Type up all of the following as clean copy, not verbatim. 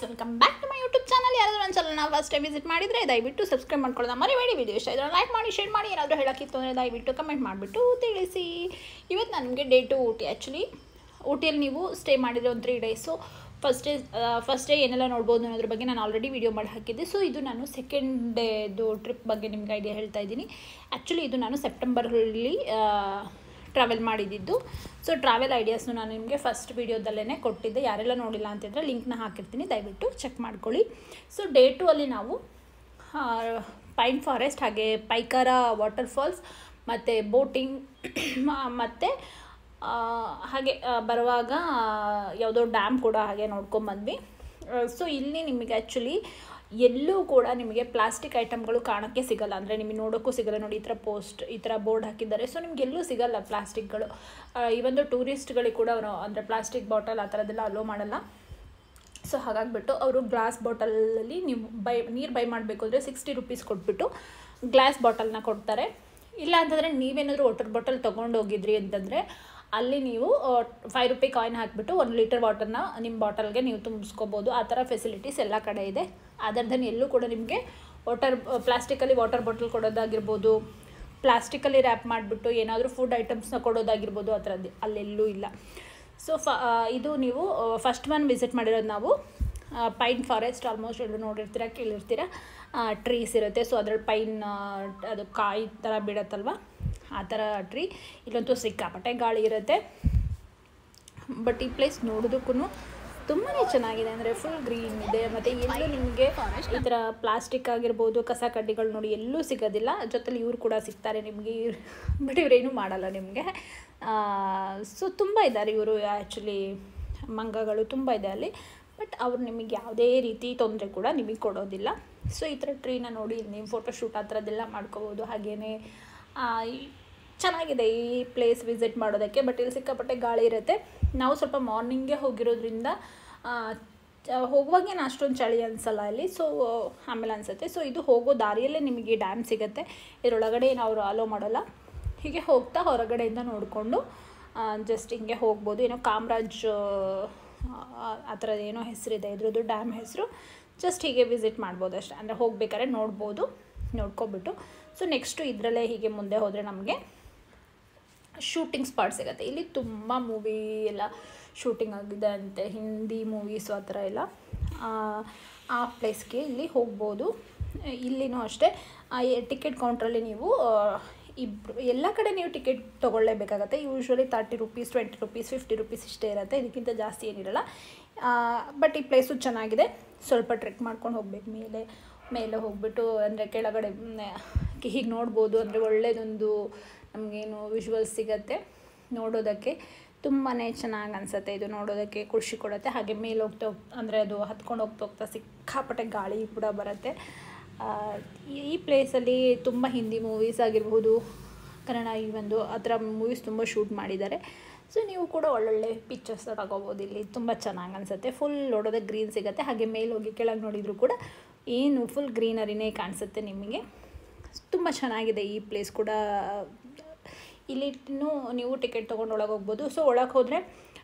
Welcome back to my YouTube channel. ಯಾರಾದರೂ ನನ್ನ ಚಾನಲ್ನ ಫಸ್ಟ್ ಟೈಮ್ ವಿಸಿಟ್ ಮಾಡಿದರೆ ದಯವಿಟ್ಟು ಸಬ್ಸ್ಕ್ರೈಬ್ ಮಾಡ್ಕೊಳ್ಳೋಣ ಮರಿಬೇಡಿ. ವಿಡಿಯೋ ಇಷ್ಟ ಇದ್ರೆ ಲೈಕ್ ಮಾಡಿ, ಶೇರ್ ಮಾಡಿ. ಏನಾದರೂ ಹೇಳೋಕ್ಕಿತ್ತು ಅಂದರೆ ದಯವಿಟ್ಟು ಕಮೆಂಟ್ ಮಾಡಿಬಿಟ್ಟು ತಿಳಿಸಿ. ಇವತ್ತು ನಾನು ನಿಮಗೆ ಡೇ ಟು ಊಟಿ. ಆ್ಯಕ್ಚುಲಿ ಊಟಿಯಲ್ಲಿ ನೀವು ಸ್ಟೇ ಮಾಡಿದರೆ ಒಂದು 3 ಡೇಸು. ಫಸ್ಟ್ ಡೇ ಏನೆಲ್ಲ ನೋಡ್ಬೋದು ಅನ್ನೋದ್ರ ಬಗ್ಗೆ ನಾನು ಆಲ್ರೆಡಿ ವೀಡಿಯೋ ಮಾಡಿ ಹಾಕಿದ್ದೆ. ಸೊ ಇದು ನಾನು ಸೆಕೆಂಡ್ ಡೇದು ಟ್ರಿಪ್ ಬಗ್ಗೆ ನಿಮ್ಗೆ ಐಡಿಯಾ ಹೇಳ್ತಾ ಇದ್ದೀನಿ. ಆ್ಯಕ್ಚುಲಿ ಇದು ನಾನು ಸೆಪ್ಟೆಂಬರಲ್ಲಿ ಟ್ರಾವೆಲ್ ಮಾಡಿದ್ದು. ಸೊ ಟ್ರಾವೆಲ್ ಐಡಿಯಾಸ್ನು ನಾನು ನಿಮಗೆ ಫಸ್ಟ್ ವೀಡಿಯೋದಲ್ಲೇ ಕೊಟ್ಟಿದ್ದೆ. ಯಾರೆಲ್ಲ ನೋಡಿಲ್ಲ ಅಂತಿದ್ರೆ ಲಿಂಕ್ನ ಹಾಕಿರ್ತೀನಿ, ದಯವಿಟ್ಟು ಚೆಕ್ ಮಾಡ್ಕೊಳ್ಳಿ. ಸೊ ಡೇ 2 ಅಲ್ಲಿ ನಾವು ಪೈನ್ ಫಾರೆಸ್ಟ್, ಹಾಗೆ ಪೈಕಾರ ವಾಟರ್ಫಾಲ್ಸ್ ಮತ್ತು ಬೋಟಿಂಗ್ ಮತ್ತು ಹಾಗೆ ಬರುವಾಗ ಯಾವುದೋ ಡ್ಯಾಮ್ ಕೂಡ ಹಾಗೆ ನೋಡ್ಕೊಂಬಂದ್ವಿ. ಸೊ ಇಲ್ಲಿ ನಿಮಗೆ ಆ್ಯಕ್ಚುಲಿ ಎಲ್ಲೂ ಕೂಡ ನಿಮಗೆ ಪ್ಲಾಸ್ಟಿಕ್ ಐಟಮ್ಗಳು ಕಾಣೋಕ್ಕೆ ಸಿಗೋಲ್ಲ, ಅಂದರೆ ನಿಮಗೆ ನೋಡೋಕ್ಕೂ ಸಿಗೋಲ್ಲ. ನೋಡಿ, ಈ ಥರ ಬೋರ್ಡ್ ಹಾಕಿದ್ದಾರೆ. ಸೊ ನಿಮ್ಗೆ ಎಲ್ಲೂ ಸಿಗೋಲ್ಲ ಪ್ಲಾಸ್ಟಿಕ್ಗಳು. ಇವೊಂದು ಟೂರಿಸ್ಟ್ಗಳಿಗೆ ಕೂಡ ಅವರು ಅಂದರೆ ಪ್ಲಾಸ್ಟಿಕ್ ಬಾಟಲ್ ಆ ಥರದ್ದೆಲ್ಲ ಅಲೋ ಮಾಡಲ್ಲ. ಸೊ ಹಾಗಾಗಿಬಿಟ್ಟು ಅವರು ಗ್ಲಾಸ್ ಬಾಟಲಲ್ಲಿ ನೀವು ನೀರು ಬೈ ಮಾಡಬೇಕು ಅಂದರೆ 60 ರೂಪೀಸ್ ಕೊಟ್ಬಿಟ್ಟು ಗ್ಲಾಸ್ ಬಾಟಲ್ನ ಕೊಡ್ತಾರೆ. ಇಲ್ಲ ಅಂತಂದರೆ ನೀವೇನಾದರೂ ವಾಟರ್ ಬಾಟಲ್ ತೊಗೊಂಡೋಗಿದ್ರಿ ಅಂತಂದರೆ ಅಲ್ಲಿ ನೀವು 5 ರೂಪಾಯಿ ಕಾಯಿನ್ ಹಾಕಿಬಿಟ್ಟು 1 ಲೀಟರ್ ವಾಟರ್ನ ನಿಮ್ಮ ಬಾಟಲ್ಗೆ ನೀವು ತುಂಬಿಸ್ಕೋಬೋದು. ಆ ಥರ ಫೆಸಿಲಿಟೀಸ್ ಎಲ್ಲ ಕಡೆ ಇದೆ. ಅದರ್ದನ್ನು ಎಲ್ಲೂ ಕೂಡ ನಿಮಗೆ ಪ್ಲಾಸ್ಟಿಕಲ್ಲಿ ವಾಟರ್ ಬಾಟಲ್ ಕೊಡೋದಾಗಿರ್ಬೋದು, ಪ್ಲಾಸ್ಟಿಕಲ್ಲಿ ರ್ಯಾಪ್ ಮಾಡಿಬಿಟ್ಟು ಏನಾದರೂ ಫುಡ್ ಐಟಮ್ಸ್ನ ಕೊಡೋದಾಗಿರ್ಬೋದು, ಆ ಥರದ್ದು ಅಲ್ಲೆಲ್ಲೂ ಇಲ್ಲ. ಸೊ ಇದು ನೀವು ಫಸ್ಟ್ ಒನ್ ವಿಸಿಟ್ ಮಾಡಿರೋದು ನಾವು ಪೈನ್ ಫಾರೆಸ್ಟ್. ಆಲ್ಮೋಸ್ಟ್ ಎಲ್ಲರೂ ನೋಡಿರ್ತೀರ, ಕೇಳಿರ್ತೀರ. ಟ್ರೀಸ್ ಇರುತ್ತೆ. ಸೊ ಅದರಲ್ಲಿ ಪೈನ್ ಅದು ಕಾಯಿ ಥರ ಬಿಡತ್ತಲ್ವ, ಆ ಥರ ಟ್ರೀ. ಇಲ್ಲಂತೂ ಸಿಕ್ಕಾಪಟ್ಟೆ ಗಾಳಿ ಇರುತ್ತೆ. ಬಟ್ ಈ ಪ್ಲೇಸ್ ನೋಡೋದಕ್ಕೂ ತುಂಬಾ ಚೆನ್ನಾಗಿದೆ, ಅಂದರೆ ಫುಲ್ ಗ್ರೀನ್ ಇದೆ. ಮತ್ತು ಎಲ್ಲೂ ನಿಮಗೆ ಈ ಥರ ಪ್ಲಾಸ್ಟಿಕ್ ಆಗಿರ್ಬೋದು, ಕಸ ಕಡ್ಡಿಗಳು ನೋಡಿ ಎಲ್ಲೂ ಸಿಗೋದಿಲ್ಲ. ಜೊತೆಲಿ ಇವ್ರು ಕೂಡ ಸಿಗ್ತಾರೆ ನಿಮಗೆ, ಬಟ್ ಇವರೇನೂ ಮಾಡಲ್ಲ ನಿಮಗೆ. ಸೊ ತುಂಬ ಇದ್ದಾರೆ ಇವರು, ಆ್ಯಕ್ಚುಲಿ ಮಂಗಗಳು ತುಂಬ ಇದೆ ಅಲ್ಲಿ. ಬಟ್ ಅವ್ರು ನಿಮಗೆ ಯಾವುದೇ ರೀತಿ ತೊಂದರೆ ಕೂಡ ನಿಮಗೆ ಕೊಡೋದಿಲ್ಲ. ಸೊ ಈ ಥರ ಟ್ರೀನ ನೋಡಿ ನೀವು ಫೋಟೋಶೂಟ್ ಆ ಥರದ್ದೆಲ್ಲ ಮಾಡ್ಕೋಬೋದು. ಹಾಗೆಯೇ ಚೆನ್ನಾಗಿದೆ ಈ ಪ್ಲೇಸ್ ವಿಸಿಟ್ ಮಾಡೋದಕ್ಕೆ. ಬಟ್ ಇಲ್ಲಿ ಸಿಕ್ಕಾಪಟ್ಟೆ ಗಾಳಿ ಇರುತ್ತೆ. ನಾವು ಸ್ವಲ್ಪ ಮಾರ್ನಿಂಗೇ ಹೋಗಿರೋದ್ರಿಂದ ಹೋಗುವಾಗೇನು ಅಷ್ಟೊಂದು ಚಳಿ ಅನಿಸಲ್ಲ ಇಲ್ಲಿ. ಸೊ ಆಮೇಲೆ ಅನಿಸುತ್ತೆ. ಸೊ ಇದು ಹೋಗೋ ದಾರಿಯಲ್ಲೇ ನಿಮಗೆ ಡ್ಯಾಮ್ ಸಿಗುತ್ತೆ. ಇದರೊಳಗಡೆ ಏನು ಅವರು ಅಲೋ ಮಾಡೋಲ್ಲ. ಹೀಗೆ ಹೋಗ್ತಾ ಹೊರಗಡೆಯಿಂದ ನೋಡಿಕೊಂಡು ಜಸ್ಟ್ ಹಿಂಗೆ ಹೋಗ್ಬೋದು. ಏನೋ ಕಾಮರಾಜ್ ಆ ಥರದ್ದು ಏನೋ ಹೆಸರಿದೆ ಇದ್ರದ್ದು, ಡ್ಯಾಮ್ ಹೆಸರು. ಜಸ್ಟ್ ಹೀಗೆ ವಿಸಿಟ್ ಮಾಡ್ಬೋದು ಅಷ್ಟೇ, ಅಂದರೆ ಹೋಗ್ಬೇಕಾದ್ರೆ ನೋಡ್ಬೋದು, ನೋಡ್ಕೊಬಿಟ್ಟು. ಸೊ ನೆಕ್ಸ್ಟು ಇದರಲ್ಲೇ ಹೀಗೆ ಮುಂದೆ ಹೋದರೆ ನಮಗೆ ಶೂಟಿಂಗ್ ಸ್ಪಾಟ್ ಸಿಗುತ್ತೆ. ಇಲ್ಲಿ ತುಂಬ ಮೂವಿ ಎಲ್ಲ ಶೂಟಿಂಗ್ ಆಗಿದೆ ಅಂತೆ, ಹಿಂದಿ ಮೂವೀಸು ಆ ಥರ ಎಲ್ಲ. ಆ ಪ್ಲೇಸ್ಗೆ ಇಲ್ಲಿ ಹೋಗ್ಬೋದು. ಇಲ್ಲಿನೂ ಅಷ್ಟೇ ಟಿಕೆಟ್ ಕೌಂಟ್ರಲ್ಲಿ ನೀವು ಎಲ್ಲ ಕಡೆ ನೀವು ಟಿಕೆಟ್ ತೊಗೊಳ್ಳೇಬೇಕಾಗತ್ತೆ. ಯೂಶ್ವಲಿ 30 ರೂಪೀಸ್, 20 ರೂಪೀಸ್, 50 ರೂಪೀಸ್ ಇಷ್ಟೇ ಇರುತ್ತೆ. ಇದಕ್ಕಿಂತ ಜಾಸ್ತಿ ಏನಿರಲ್ಲ. ಬಟ್ ಈ ಪ್ಲೇಸು ಚೆನ್ನಾಗಿದೆ. ಸ್ವಲ್ಪ ಟ್ರೆಕ್ ಮಾಡ್ಕೊಂಡು ಹೋಗ್ಬೇಕು ಮೇಲೆ ಹೋಗ್ಬಿಟ್ಟು, ಅಂದರೆ ಕೆಳಗಡೆ ಹೀಗೆ ನೋಡ್ಬೋದು. ಅಂದರೆ ಒಳ್ಳೆಯದೊಂದು ನಮಗೇನು ವಿಜುವಲ್ಸ್ ಸಿಗುತ್ತೆ ನೋಡೋದಕ್ಕೆ. ತುಂಬಾ ಚೆನ್ನಾಗಿ ಅನಿಸುತ್ತೆ ಇದು ನೋಡೋದಕ್ಕೆ, ಖುಷಿ ಕೊಡುತ್ತೆ. ಹಾಗೆ ಮೇಲೆ ಅಂದರೆ ಅದು ಹತ್ಕೊಂಡು ಹೋಗ್ತಾ ಸಿಕ್ಕಾಪಟ್ಟೆ ಗಾಳಿ ಕೂಡ ಬರುತ್ತೆ. ಈ ಪ್ಲೇಸಲ್ಲಿ ತುಂಬ ಹಿಂದಿ ಮೂವೀಸ್ ಆಗಿರ್ಬೋದು, ಕನ್ನಡ ಈವೊಂದು ಆ ಥರ ಮೂವೀಸ್ ತುಂಬ ಶೂಟ್ ಮಾಡಿದ್ದಾರೆ. ಸೊ ನೀವು ಕೂಡ ಒಳ್ಳೊಳ್ಳೆ ಪಿಕ್ಚರ್ಸ್ ತಗೋಬೋದು. ಇಲ್ಲಿ ತುಂಬ ಚೆನ್ನಾಗಿ ಅನಿಸುತ್ತೆ. ಫುಲ್ ನೋಡೋದಕ್ಕೆ ಗ್ರೀನ್ ಸಿಗುತ್ತೆ. ಹಾಗೆ ಮೇಲೆ ಹೋಗಿ ಕೆಳಗೆ ನೋಡಿದರೂ ಕೂಡ ಏನು ಫುಲ್ ಗ್ರೀನರಿನೇ ಕಾಣಿಸುತ್ತೆ ನಿಮಗೆ. ತುಂಬ ಚೆನ್ನಾಗಿದೆ ಈ ಪ್ಲೇಸ್ ಕೂಡ. ಇಲ್ಲಿನೂ ನೀವು ಟಿಕೆಟ್ ತೊಗೊಂಡು ಒಳಗೆ ಹೋಗ್ಬೋದು. ಸೊ ಒಳಗೆ ಹೋದರೆ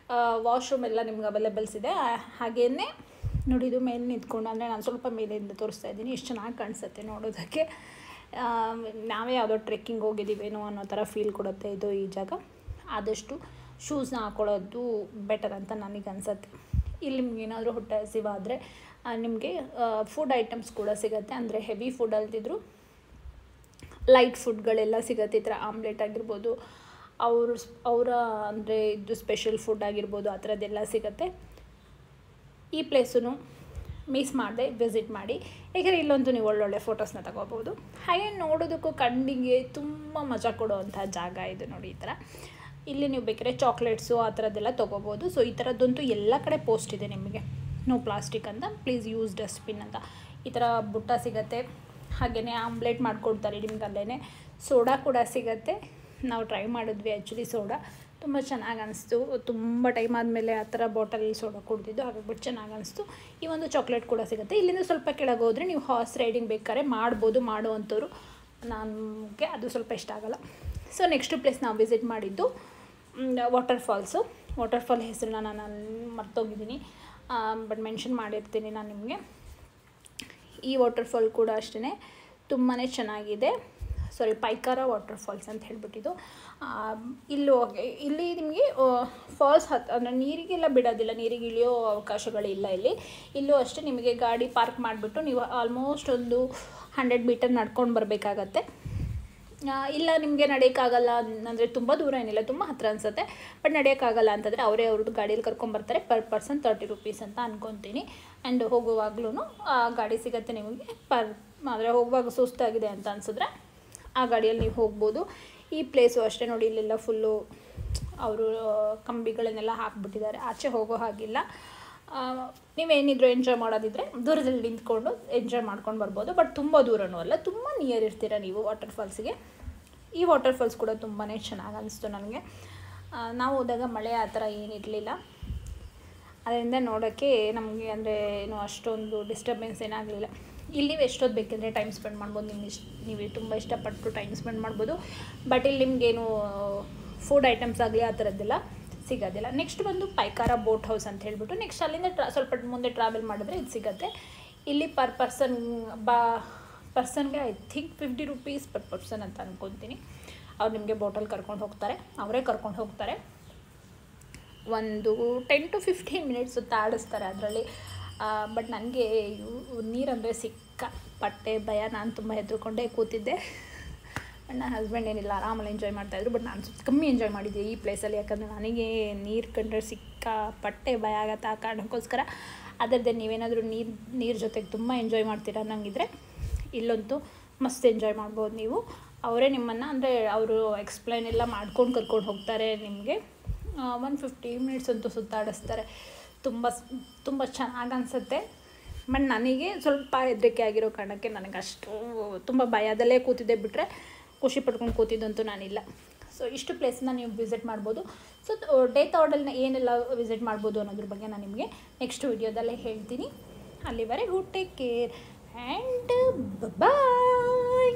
ವಾಶ್ರೂಮ್ ಎಲ್ಲ ನಿಮ್ಗೆ ಅವೈಲೇಬಲ್ಸ್ ಇದೆ. ಹಾಗೆಯೇ ನೋಡಿ, ಇದು ಮೇಲೆ ನಿಂತ್ಕೊಂಡು, ಅಂದರೆ ನಾನು ಸ್ವಲ್ಪ ಮೇಲಿಂದ ತೋರಿಸ್ತಾ ಇದ್ದೀನಿ, ಎಷ್ಟು ಚೆನ್ನಾಗಿ ಕಾಣಿಸುತ್ತೆ ನೋಡೋದಕ್ಕೆ. ನಾವೇ ಯಾವುದೋ ಟ್ರೆಕ್ಕಿಂಗ್ ಹೋಗಿದ್ದೀವೇನೋ ಅನ್ನೋ ಥರ ಫೀಲ್ ಕೊಡುತ್ತೆ ಇದು ಈ ಜಾಗ. ಆದಷ್ಟು ಶೂಸ್ನ ಹಾಕ್ಕೊಳ್ಳೋದು ಬೆಟರ್ ಅಂತ ನನಗೆ ಅನಿಸುತ್ತೆ. ಇಲ್ಲಿ ನಿಮ್ಗೆ ಏನಾದರೂ ಹೊಟ್ಟೆ ಹಸಿವಾದರೆ ನಿಮಗೆ ಫುಡ್ ಐಟಮ್ಸ್ ಕೂಡ ಸಿಗುತ್ತೆ. ಅಂದರೆ ಹೆವಿ ಫುಡ್ ಅಲ್ದಿದ್ರು ಲೈಟ್ ಫುಡ್ಗಳೆಲ್ಲ ಸಿಗುತ್ತೆ. ಈ ಥರ ಆಮ್ಲೆಟ್ ಆಗಿರ್ಬೋದು, ಅವರ ಅಂದರೆ ಇದು ಸ್ಪೆಷಲ್ ಫುಡ್ ಆಗಿರ್ಬೋದು, ಆ ಥರದ್ದೆಲ್ಲ ಸಿಗುತ್ತೆ. ಈ ಪ್ಲೇಸನ್ನು ಮಿಸ್ ಮಾಡದೆ ವಿಸಿಟ್ ಮಾಡಿ. ಯಾಕೆಂದರೆ ಇಲ್ಲೊಂದು ನೀವು ಒಳ್ಳೊಳ್ಳೆ ಫೋಟೋಸ್ನ ತಗೋಬೋದು. ಹಾಗೆ ನೋಡೋದಕ್ಕೂ ಕಣ್ಣಿಗೆ ತುಂಬ ಮಜಾ ಕೊಡುವಂಥ ಜಾಗ ಇದು ನೋಡಿ. ಈ ಥರ ಇಲ್ಲಿ ನೀವು ಬೇಕಾದ್ರೆ ಚಾಕ್ಲೇಟ್ಸು ಆ ಥರದ್ದೆಲ್ಲ ತೊಗೋಬೋದು. ಸೊ ಈ ಥರದ್ದಂತೂ ಎಲ್ಲ ಕಡೆ ಪೋಸ್ಟ್ ಇದೆ ನಿಮಗೆ, ನೋ ಪ್ಲಾಸ್ಟಿಕ್ ಅಂತ, ಪ್ಲೀಸ್ ಯೂಸ್ ಡಸ್ಟ್ಬಿನ್ ಅಂತ. ಈ ಥರ ಬುಟ್ಟ ಸಿಗುತ್ತೆ. ಹಾಗೆಯೇ ಆಮ್ಲೆಟ್ ಮಾಡಿಕೊಡ್ತಾರೆ ನಿಮ್ಗೆ ಅಲ್ಲೇ. ಸೋಡಾ ಕೂಡ ಸಿಗುತ್ತೆ. ನಾವು ಟ್ರೈ ಮಾಡಿದ್ವಿ ಆ್ಯಕ್ಚುಲಿ ಸೋಡಾ, ತುಂಬ ಚೆನ್ನಾಗಿ ಅನಿಸ್ತು. ತುಂಬ ಟೈಮ್ ಆದಮೇಲೆ ಆ ಥರ ಬಾಟಲಲ್ಲಿ ಸೋಡಾ ಕುಡ್ದಿದ್ದು, ಹಾಗಾಗ್ಬಿಟ್ಟು ಚೆನ್ನಾಗಿ ಅನಿಸ್ತು. ಈ ಒಂದು ಚಾಕ್ಲೇಟ್ ಕೂಡ ಸಿಗುತ್ತೆ. ಇಲ್ಲಿಂದ ಸ್ವಲ್ಪ ಕೆಳಗೆ ಹೋದರೆ ನೀವು ಹಾರ್ಸ್ ರೈಡಿಂಗ್ ಬೇಕಾದ್ರೆ ಮಾಡ್ಬೋದು, ಮಾಡುವಂಥವ್ರು. ನನಗೆ ಅದು ಸ್ವಲ್ಪ ಇಷ್ಟ ಆಗೋಲ್ಲ. ಸೊ ನೆಕ್ಸ್ಟ್ ಪ್ಲೇಸ್ ನಾವು ವಿಸಿಟ್ ಮಾಡಿದ್ದು ವಾಟರ್ಫಾಲ್ಸು. ವಾಟರ್ಫಾಲ್ ಹೆಸರನ್ನ ನಾನು ಮರ್ತೋಗಿದ್ದೀನಿ. ಬಟ್ ಮೆನ್ಷನ್ ಮಾಡಿರ್ತೀನಿ ನಾನು ನಿಮಗೆ. ಈ ವಾಟರ್ಫಾಲ್ ಕೂಡ ಅಷ್ಟೇ ತುಂಬಾ ಚೆನ್ನಾಗಿದೆ. ಸಾರಿ, ಪೈಕಾರ ವಾಟರ್ಫಾಲ್ಸ್ ಅಂತ ಹೇಳ್ಬಿಟ್ಟಿದ್ದು. ಇಲ್ಲಿ ನಿಮಗೆ ಫಾಲ್ಸ್ ಅಂದರೆ ನೀರಿಗೆಲ್ಲ ಬಿಡೋದಿಲ್ಲ, ನೀರಿಗೆ ಇಳಿಯೋ ಅವಕಾಶಗಳಿಲ್ಲ ಇಲ್ಲೂ ಅಷ್ಟೇ. ನಿಮಗೆ ಗಾಡಿ ಪಾರ್ಕ್ ಮಾಡಿಬಿಟ್ಟು ನೀವು ಆಲ್ಮೋಸ್ಟ್ ಒಂದು 100 ಮೀಟರ್ ನಡ್ಕೊಂಡು ಬರಬೇಕಾಗತ್ತೆ. ಇಲ್ಲ ನಿಮಗೆ ನಡೆಯೋಕ್ಕಾಗಲ್ಲ ಅಂದರೆ ತುಂಬ ದೂರ ಏನಿಲ್ಲ, ತುಂಬ ಹತ್ತಿರ ಅನಿಸುತ್ತೆ, ಬಟ್ ನಡೆಯೋಕ್ಕಾಗಲ್ಲ ಅಂತಂದರೆ ಅವ್ರದ್ದು ಗಾಡಿಯಲ್ಲಿ ಕರ್ಕೊಂಬರ್ತಾರೆ. ಪರ್ ಪರ್ಸನ್ 30 ರೂಪೀಸ್ ಅಂತ ಅಂದ್ಕೊತೀನಿ. ಆ್ಯಂಡ್ ಹೋಗುವಾಗ್ಲೂ ಗಾಡಿ ಸಿಗುತ್ತೆ ನಿಮಗೆ. ಆದರೆ ಹೋಗುವಾಗ ಸುಸ್ತಾಗಿದೆ ಅಂತ ಅನಿಸಿದ್ರೆ ಆ ಗಾಡಿಯಲ್ಲಿ ನೀವು ಹೋಗ್ಬೋದು. ಈ ಪ್ಲೇಸು ಅಷ್ಟೇ ನೋಡಿ, ಇಲ್ಲೆಲ್ಲ ಫುಲ್ಲು ಅವರು ಕಂಬಿಗಳನ್ನೆಲ್ಲ ಹಾಕ್ಬಿಟ್ಟಿದ್ದಾರೆ, ಆಚೆ ಹೋಗೋ ಹಾಗಿಲ್ಲ. ನೀವೇನಿದ್ರು ಎಂಜಾಯ್ ಮಾಡೋದಿದ್ರೆ ದೂರದಲ್ಲಿ ನಿಂತ್ಕೊಂಡು ಎಂಜಾಯ್ ಮಾಡ್ಕೊಂಡು ಬರ್ಬೋದು. ಬಟ್ ತುಂಬ ದೂರನೂ ಅಲ್ಲ, ತುಂಬ ನಿಯರ್ ಇರ್ತೀರ ನೀವು ವಾಟರ್ಫಾಲ್ಸಿಗೆ. ಈ ವಾಟರ್ಫಾಲ್ಸ್ ಕೂಡ ತುಂಬಾ ಚೆನ್ನಾಗಿ ಅನಿಸ್ತು ನನಗೆ. ನಾವು ಹೋದಾಗ ಮಳೆ ಆ ಥರ ಏನಿರಲಿಲ್ಲ, ಅದರಿಂದ ನೋಡೋಕ್ಕೆ ನಮಗೆ ಅಂದರೆ ಏನು ಅಷ್ಟೊಂದು ಡಿಸ್ಟರ್ಬೆನ್ಸ್ ಏನಾಗಲಿಲ್ಲ. ಇಲ್ಲಿ ನೀವು ಎಷ್ಟೊತ್ತು ಬೇಕೆಂದರೆ ಟೈಮ್ ಸ್ಪೆಂಡ್ ಮಾಡ್ಬೋದು, ನೀವು ತುಂಬ ಇಷ್ಟಪಟ್ಟು ಟೈಮ್ ಸ್ಪೆಂಡ್ ಮಾಡ್ಬೋದು. ಬಟ್ ಇಲ್ಲಿ ನಿಮಗೇನು ಫುಡ್ ಐಟಮ್ಸ್ ಆಗಲಿ ಆ ಥರದ್ದೆಲ್ಲ ಸಿಗೋದಿಲ್ಲ. ನೆಕ್ಸ್ಟ್ ಬಂದು ಪೈಕಾರ ಬೋಟ್ ಹೌಸ್ ಅಂತ ಹೇಳ್ಬಿಟ್ಟು, ನೆಕ್ಸ್ಟ್ ಅಲ್ಲಿಂದ ಸ್ವಲ್ಪ ಮುಂದೆ ಟ್ರಾವೆಲ್ ಮಾಡಿದ್ರೆ ಇದು ಸಿಗುತ್ತೆ. ಇಲ್ಲಿ ಪರ್ ಪರ್ಸನ್ಗೆ I think 50 rupees per person ಅಂತ ಅಂದ್ಕೊತೀನಿ. ಅವ್ರು ನಿಮಗೆ ಬೋಟಲ್ಲಿ ಕರ್ಕೊಂಡು ಹೋಗ್ತಾರೆ, ಅವರೇ ಕರ್ಕೊಂಡು ಹೋಗ್ತಾರೆ. ಒಂದು 10 to 15 ಮಿನಿಟ್ಸ್ ಸುತ್ತಾಡಿಸ್ತಾರೆ ಅದರಲ್ಲಿ. ಬಟ್ ನನಗೆ ನೀರಂದರೆ ಸಿಕ್ಕಾಪಟ್ಟೆ ಭಯ, ನಾನು ತುಂಬ ಹೆದರ್ಕೊಂಡೇ ಕೂತಿದ್ದೆ. ನನ್ನ ಹಸ್ಬೆಂಡ್ ಏನಿಲ್ಲ, ಆರಾಮಲ್ಲಿ ಎಂಜಾಯ್ ಮಾಡ್ತಾಯಿದ್ರು. ಬಟ್ ನಾನು ಕಮ್ಮಿ ಎಂಜಾಯ್ ಮಾಡಿದ್ದೆ ಈ ಪ್ಲೇಸಲ್ಲಿ, ಯಾಕಂದರೆ ನನಗೆ ನೀರು ಕಂಡ್ರೆ ಸಿಕ್ಕಾಪಟ್ಟೆ ಭಯ ಆಗುತ್ತೆ. ಆ ಕಾರಣಕ್ಕೋಸ್ಕರ ಅದರದ್ದೇ ನೀವೇನಾದರೂ ನೀರು ಜೊತೆಗೆ ತುಂಬ ಎಂಜಾಯ್ ಮಾಡ್ತೀರಾ ಅನ್ನಂಗಿದ್ರೆ ಇಲ್ಲಂತೂ ಮಸ್ತ್ ಎಂಜಾಯ್ ಮಾಡ್ಬೋದು ನೀವು. ಅವರೇ ನಿಮ್ಮನ್ನು ಅಂದರೆ ಅವರು ಎಕ್ಸ್ಪ್ಲೈನ್ ಎಲ್ಲ ಮಾಡ್ಕೊಂಡು ಕರ್ಕೊಂಡು ಹೋಗ್ತಾರೆ ನಿಮಗೆ. 150 ಮಿನಿಟ್ಸ್ ಅಂತೂ ಸುತ್ತಾಡಿಸ್ತಾರೆ. ತುಂಬ ಚೆನ್ನಾಗಿ ಅನಿಸುತ್ತೆ. ಬಟ್ ನನಗೆ ಸ್ವಲ್ಪ ಹೆದರಿಕೆ ಆಗಿರೋ ಕಾರಣಕ್ಕೆ ನನಗೆ ಅಷ್ಟು ತುಂಬ ಭಯದಲ್ಲೇ ಕೂತಿದ್ದೆ, ಬಿಟ್ಟರೆ ಖುಷಿ ಪಡ್ಕೊಂಡು ಕೂತಿದ್ದಂತೂ ನಾನಿಲ್ಲ. ಸೊ ಇಷ್ಟು ಪ್ಲೇಸನ್ನ ನೀವು ವಿಸಿಟ್ ಮಾಡ್ಬೋದು. ಸೊ ಡೇ ಥರ್ಡಲ್ಲಿ ಏನೆಲ್ಲ ವಿಸಿಟ್ ಮಾಡ್ಬೋದು ಅನ್ನೋದ್ರ ಬಗ್ಗೆ ನಾನು ನಿಮಗೆ ನೆಕ್ಸ್ಟ್ ವಿಡಿಯೋದಲ್ಲೇ ಹೇಳ್ತೀನಿ. ಅಲ್ಲಿವರೆಗೂ ಟೇಕ್ ಕೇರ್ ಆ್ಯಂಡ್ ಬಾಯ್.